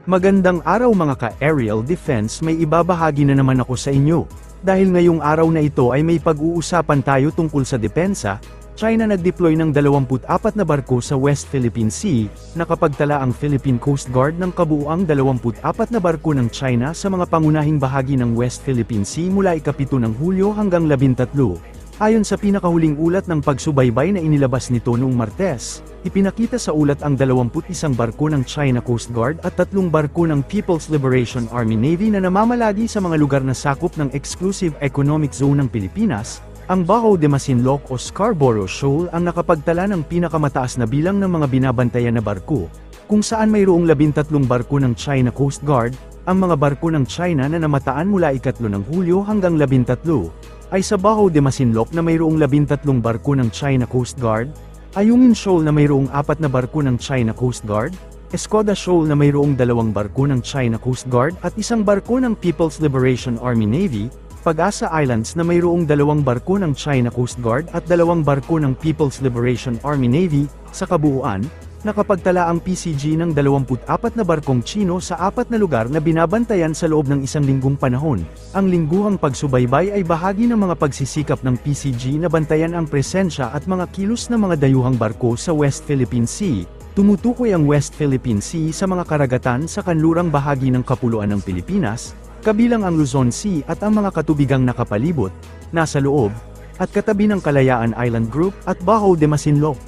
Magandang araw mga ka-aerial defense, may ibabahagi na naman ako sa inyo. Dahil ngayong araw na ito ay may pag-uusapan tayo tungkol sa depensa, China nag-deploy ng 24 na barko sa West Philippine Sea, nakapagtala ang Philippine Coast Guard ng kabuuang 24 na barko ng China sa mga pangunahing bahagi ng West Philippine Sea mula ika-7 ng Hulyo hanggang 13. Ayon sa pinakahuling ulat ng pagsubaybay na inilabas nito noong Martes, ipinakita sa ulat ang 21 barko ng China Coast Guard at 3 barko ng People's Liberation Army Navy na namamalagi sa mga lugar na sakop ng Exclusive Economic Zone ng Pilipinas. Ang Bajo de Masinloc o Scarborough Shoal ang nakapagtala ng pinakamataas na bilang ng mga binabantayan na barko, kung saan mayroong 13 barko ng China Coast Guard. Ang mga barko ng China na namataan mula ika-3 ng Hulyo hanggang 13 ay sa Bajo de Masinloc na mayroong 13 barko ng China Coast Guard, Ayungin Shoal na mayroong 4 na barko ng China Coast Guard, Escoda Shoal na mayroong 2 barko ng China Coast Guard at 1 barko ng People's Liberation Army Navy, Pag-asa Islands na mayroong 2 barko ng China Coast Guard at 2 barko ng People's Liberation Army Navy. Sa kabuuan, nakapagtala ang PCG ng 24 na barkong Chino sa 4 na lugar na binabantayan sa loob ng 1 linggong panahon. Ang lingguhang pagsubaybay ay bahagi ng mga pagsisikap ng PCG na bantayan ang presensya at mga kilos ng mga dayuhang barko sa West Philippine Sea. Tumutukoy ang West Philippine Sea sa mga karagatan sa kanlurang bahagi ng kapuluan ng Pilipinas, kabilang ang Luzon Sea at ang mga katubigang nakapalibot, nasa loob, at katabi ng Kalayaan Island Group at Bajo de Masinloc.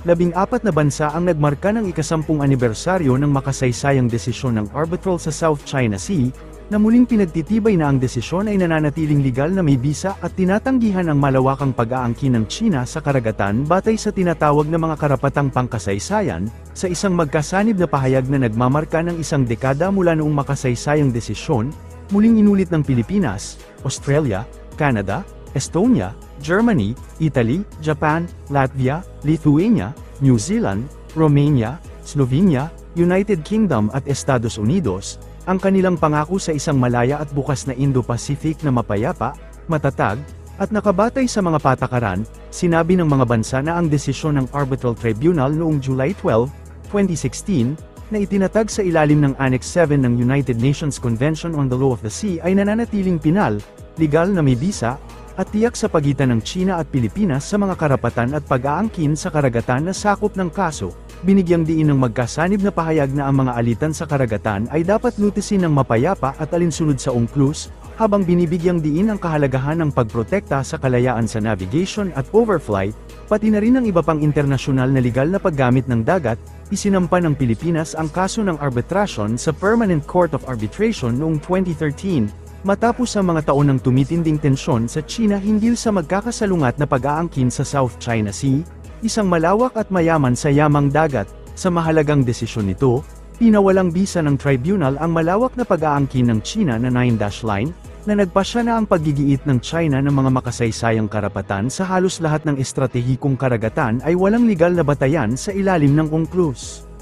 14 na bansa ang nagmarka ng ika-10 anibersaryo ng makasaysayang desisyon ng Arbitral sa South China Sea, na muling pinagtitibay na ang desisyon ay nananatiling legal na may bisa at tinatanggihan ang malawakang pag-aangkin ng China sa karagatan batay sa tinatawag na mga karapatang pangkasaysayan, sa isang magkasanib na pahayag na nagmamarka ng 1 dekada mula noong makasaysayang desisyon. Muling inulit ng Pilipinas, Australia, Canada, Estonia, Germany, Italy, Japan, Latvia, Lithuania, New Zealand, Romania, Slovenia, United Kingdom at Estados Unidos, ang kanilang pangako sa isang malaya at bukas na Indo-Pacific na mapayapa, matatag, at nakabatay sa mga patakaran. Sinabi ng mga bansa na ang desisyon ng Arbitral Tribunal noong July 12, 2016, na itinatag sa ilalim ng Annex 7 ng United Nations Convention on the Law of the Sea ay nananatiling pinal, legal na may bisa, at tiyak sa pagitan ng China at Pilipinas sa mga karapatan at pag-aangkin sa karagatan na sakop ng kaso. Binigyang diin ng magkasanib na pahayag na ang mga alitan sa karagatan ay dapat lutisin ng mapayapa at alinsunod sa UNCLOS, habang binibigyang diin ang kahalagahan ng pagprotekta sa kalayaan sa navigation at overflight, pati na rin ang iba pang internasyonal na legal na paggamit ng dagat. Isinampa ng Pilipinas ang kaso ng arbitrasyon sa Permanent Court of Arbitration noong 2013. Matapos ang mga taon ng tumitinding tensyon sa China hinggil sa magkakasalungat na pag-aangkin sa South China Sea, isang malawak at mayaman sa yamang dagat. Sa mahalagang desisyon nito, pinawalang bisa ng tribunal ang malawak na pag-aangkin ng China na 9-dash line, na nagpasya na ang paggigiit ng China ng mga makasaysayang karapatan sa halos lahat ng estratehikong karagatan ay walang legal na batayan sa ilalim ng UNCLOS.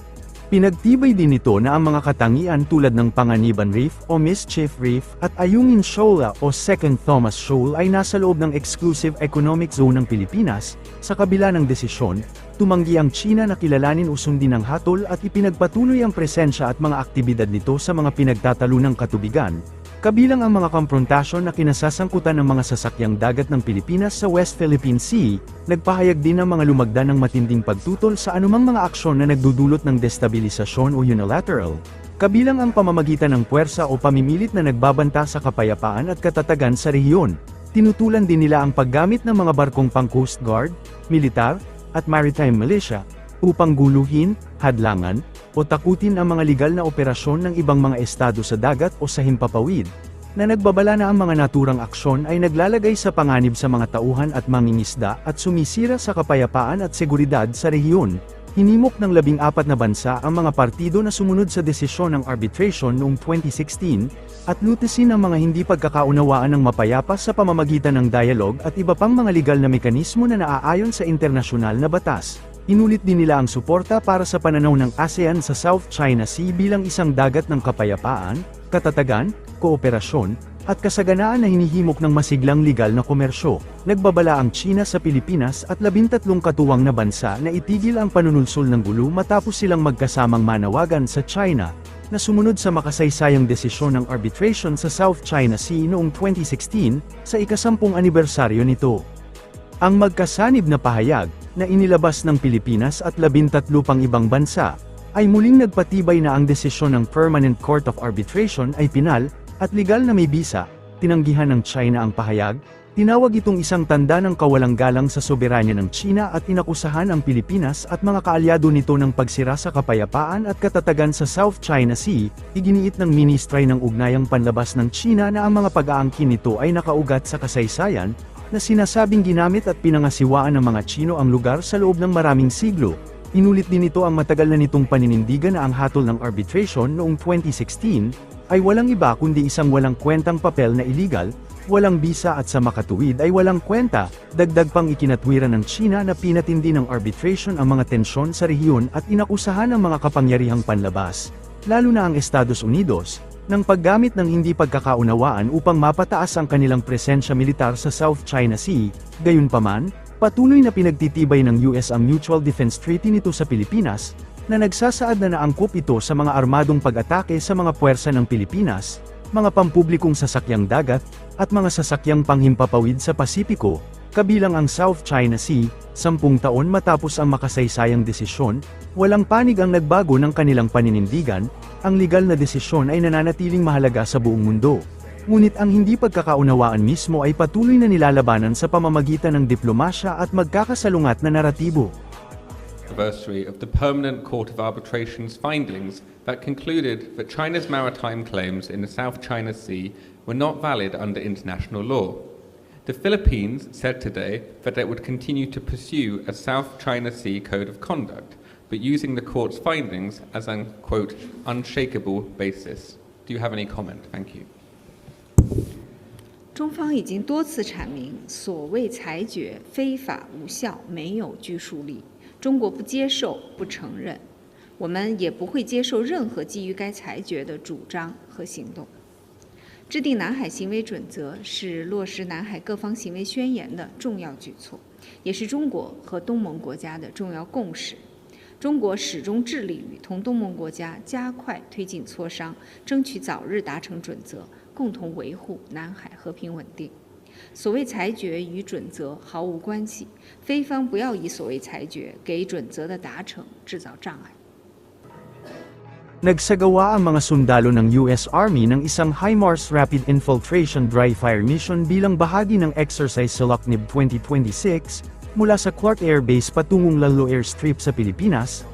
Pinagtibay din nito na ang mga katangian tulad ng Panganiban Reef o Mischief Reef at Ayungin Shoal o Second Thomas Shoal ay nasa loob ng Exclusive Economic Zone ng Pilipinas. Sa kabila ng desisyon, tumanggi ang China na kilalanin o sundin ang hatol at ipinagpatuloy ang presensya at mga aktibidad nito sa mga pinagtatalunang katubigan, kabilang ang mga komprontasyon na kinasasangkutan ng mga sasakyang dagat ng Pilipinas sa West Philippine Sea. Nagpahayag din ng mga lumagda ng matinding pagtutol sa anumang mga aksyon na nagdudulot ng destabilisasyon o unilateral, kabilang ang pamamagitan ng puwersa o pamimilit na nagbabanta sa kapayapaan at katatagan sa rehiyon. Tinutulan din nila ang paggamit ng mga barkong pang-Coast Guard, militar, at maritime militia, upang guluhin, hadlangan, o takutin ang mga legal na operasyon ng ibang mga estado sa dagat o sa himpapawid, na nagbabala na ang mga naturang aksyon ay naglalagay sa panganib sa mga tauhan at mangingisda at sumisira sa kapayapaan at seguridad sa rehiyon. Hinimok ng 14 na bansa ang mga partido na sumunod sa desisyon ng arbitration noong 2016, at lutisin ang mga hindi pagkakaunawaan ng mapayapa sa pamamagitan ng dialogue at iba pang mga legal na mekanismo na naaayon sa internasyonal na batas. Inulit din nila ang suporta para sa pananaw ng ASEAN sa South China Sea bilang isang dagat ng kapayapaan, katatagan, kooperasyon, at kasaganaan na hinihimok ng masiglang legal na komersyo, nagbabala ang China sa Pilipinas at 13 katuwang na bansa na itigil ang panunulsol ng gulo matapos silang magkasamang manawagan sa China, na sumunod sa makasaysayang desisyon ng arbitration sa South China Sea noong 2016, sa ika-10 anibersaryo nito. Ang magkasanib na pahayag, na inilabas ng Pilipinas at 13 pang ibang bansa, ay muling nagpatibay na ang desisyon ng Permanent Court of Arbitration ay pinal, at legal na may bisa. Tinanggihan ng China ang pahayag, tinawag itong isang tanda ng kawalang galang sa soberanya ng China at inakusahan ang Pilipinas at mga kaalyado nito ng pagsira sa kapayapaan at katatagan sa South China Sea. Iginiit ng Ministry ng Ugnayang Panlabas ng China na ang mga pag-aangkin nito ay nakaugat sa kasaysayan, na sinasabing ginamit at pinangasiwaan ng mga Chino ang lugar sa loob ng maraming siglo. Inulit din ito ang matagal na nitong paninindigan na ang hatol ng arbitration noong 2016, ay walang iba kundi isang walang kwentang papel na illegal, walang bisa at sa makatuwid ay walang kwenta. Dagdag pang ikinatwiran ng China na pinatindi ng arbitration ang mga tensyon sa rehiyon at inakusahan ang mga kapangyarihang panlabas, lalo na ang Estados Unidos, ng paggamit ng hindi pagkakaunawaan upang mapataas ang kanilang presensya militar sa South China Sea. Gayunpaman, patuloy na pinagtitibay ng US ang Mutual Defense Treaty nito sa Pilipinas, na nagsasaad na naangkop ito sa mga armadong pag-atake sa mga puwersa ng Pilipinas, mga pampublikong sasakyang dagat, at mga sasakyang panghimpapawid sa Pasipiko, kabilang ang South China Sea. 10 taon matapos ang makasaysayang desisyon, walang panig ang nagbago ng kanilang paninindigan, ang legal na desisyon ay nananatiling mahalaga sa buong mundo. Ngunit ang hindi pagkakaunawaan mismo ay patuloy na nilalabanan sa pamamagitan ng diplomasya at magkakasalungat na naratibo. Anniversary of the Permanent Court of Arbitration's findings that concluded that China's maritime claims in the South China Sea were not valid under international law. The Philippines said today that it would continue to pursue a South China Sea Code of Conduct, but using the court's findings as an, quote, unshakable basis. Do you have any comment? Thank you. 中方已经多次阐明，所谓裁决非法无效，没有拘束力。中国不接受、不承认，我们也不会接受任何基于该裁决的主张和行动。制定南海行为准则是落实南海各方行为宣言的重要举措，也是中国和东盟国家的重要共识。中国始终致力于同东盟国家加快推进磋商，争取早日达成准则，共同维护南海和平稳定。所谓裁决与准则毫无关系，非方不要以所谓裁决给准则的达成制造障碍。 Nagsagawa ang mga sundalo ng US Army ng isang HIMARS Rapid Infiltration Dry Fire Mission bilang bahagi ng Exercise Salaknib 2026, mula sa Clark Air Base patungong Lalo Airstrip sa Pilipinas.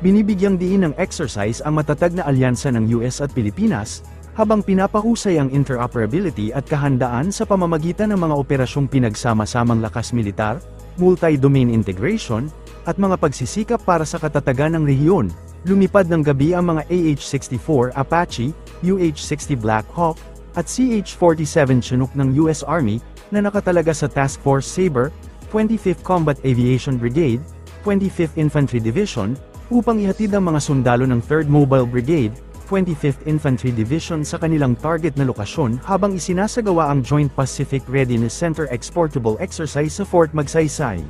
Binibigyang diin ng exercise ang matatag na alyansa ng US at Pilipinas, habang pinapahusay ang interoperability at kahandaan sa pamamagitan ng mga operasyong pinagsama-samang lakas militar, multi-domain integration, at mga pagsisikap para sa katatagan ng rehiyon. Lumipad ng gabi ang mga AH-64 Apache, UH-60 Black Hawk, at CH-47 Chinook ng US Army, na nakatalaga sa Task Force Sabre, 25th Combat Aviation Brigade, 25th Infantry Division, upang ihatid ang mga sundalo ng 3rd Mobile Brigade, 25th Infantry Division sa kanilang target na lokasyon habang isinasagawa ang Joint Pacific Readiness Center Exportable Exercise sa Fort Magsaysay.